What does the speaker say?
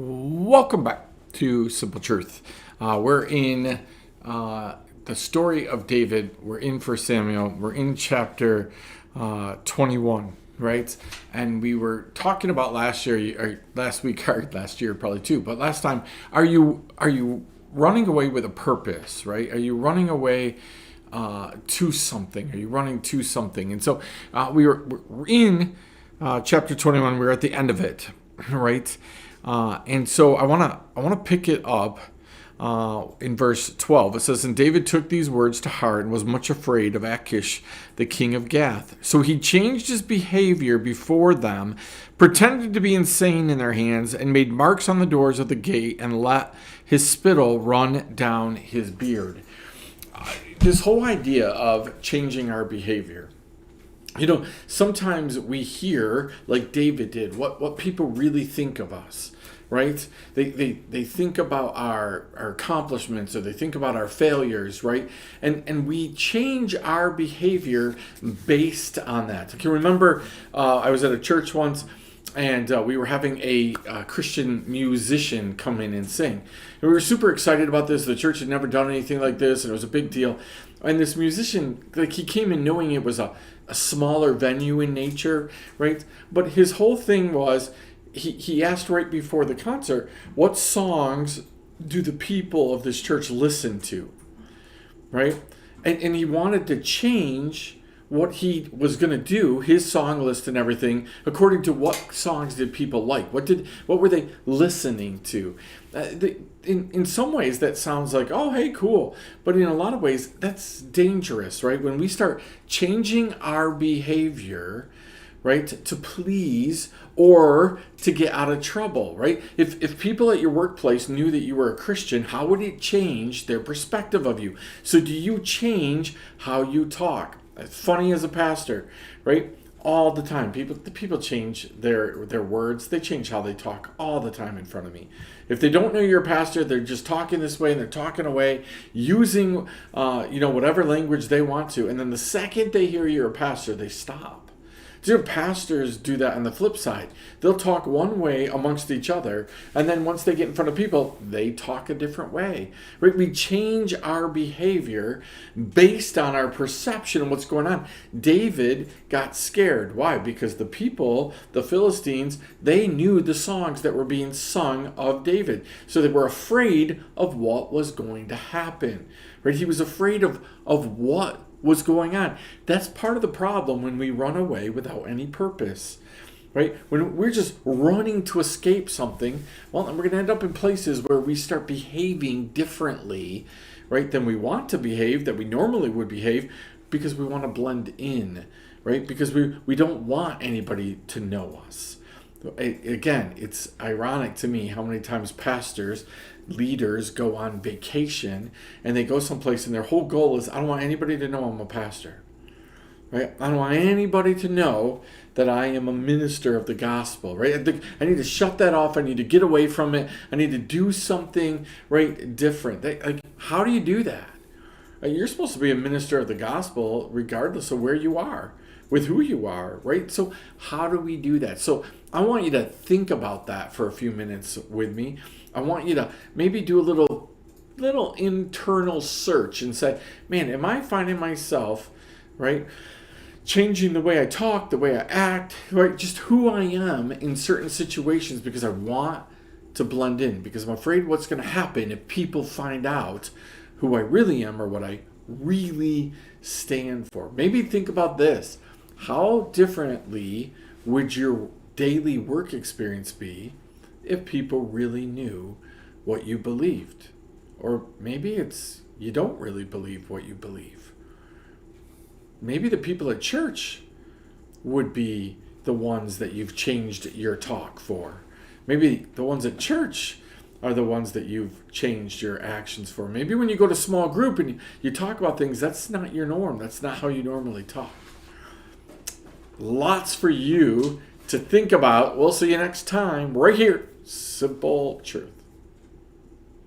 Welcome back to Simple Truth. We're in the story of David. We're in 1 Samuel. We're in chapter 21, right? And we were talking about last year, or last week, or last year probably too, but last time, are you running away with a purpose, right? Are you running away to something? Are you running to something? And so we're in chapter 21. We're at the end of it, right? And so I want to pick it up in verse 12. It says, "And David took these words to heart and was much afraid of Achish, the king of Gath. So he changed his behavior before them, pretended to be insane in their hands, and made marks on the doors of the gate and let his spittle run down his beard." This whole idea of changing our behavior. Sometimes we hear, like David did, what people really think of us, right? They think about our accomplishments, or they think about our failures, right? And we change our behavior based on that. I can remember I was at a church once, and we were having a Christian musician come in and sing. And we were super excited about this. The church had never done anything like this, and it was a big deal. And this musician, he came in knowing it was a smaller venue in nature, right? But his whole thing was, he asked right before the concert, what songs do the people of this church listen to, right? And he wanted to change what he was going to do, his song list and everything, according to what songs did people like. What were they listening to? In some ways, that sounds like, oh, hey, cool. But in a lot of ways, that's dangerous, right? When we start changing our behavior, right, to please or to get out of trouble, right? If people at your workplace knew that you were a Christian, how would it change their perspective of you? So do you change how you talk? It's funny as a pastor, right? All the time. People change their words. They change how they talk all the time in front of me. If they don't know you're a pastor, they're just talking this way and they're talking away, using whatever language they want to. And then the second they hear you're a pastor, they stop. Pastors do that on the flip side. They'll talk one way amongst each other, and then once they get in front of people, they talk a different way. Right? We change our behavior based on our perception of what's going on. David got scared. Why? Because the people, the Philistines, they knew the songs that were being sung of David. So they were afraid of what was going to happen. Right? He was afraid of what was going on. That's part of the problem when we run away without any purpose, right? When we're just running to escape something, well, then we're going to end up in places where we start behaving differently, right, than we want to behave, that we normally would behave, because we want to blend in, right? Because we don't want anybody to know us. Again, it's ironic to me how many times pastors, leaders go on vacation and they go someplace and their whole goal is, I don't want anybody to know I'm a pastor, right? I don't want anybody to know that I am a minister of the gospel, right? I need to shut that off. I need to get away from it. I need to do something, right, different. How do you do that? You're supposed to be a minister of the gospel regardless of where you are, with who you are, right? So how do we do that? So I want you to think about that for a few minutes with me. I want you to maybe do a little internal search and say, man, am I finding myself, right, changing the way I talk, the way I act, right, just who I am in certain situations because I want to blend in, because I'm afraid what's going to happen if people find out who I really am or what I really stand for. Maybe think about this. How differently would your daily work experience be if people really knew what you believed? Or maybe it's you don't really believe what you believe. Maybe the people at church would be the ones that you've changed your talk for. Maybe the ones at church are the ones that you've changed your actions for. Maybe when you go to small group and you talk about things, that's not your norm. That's not how you normally talk. Lots for you to think about. We'll see you next time right here. Simple Truth.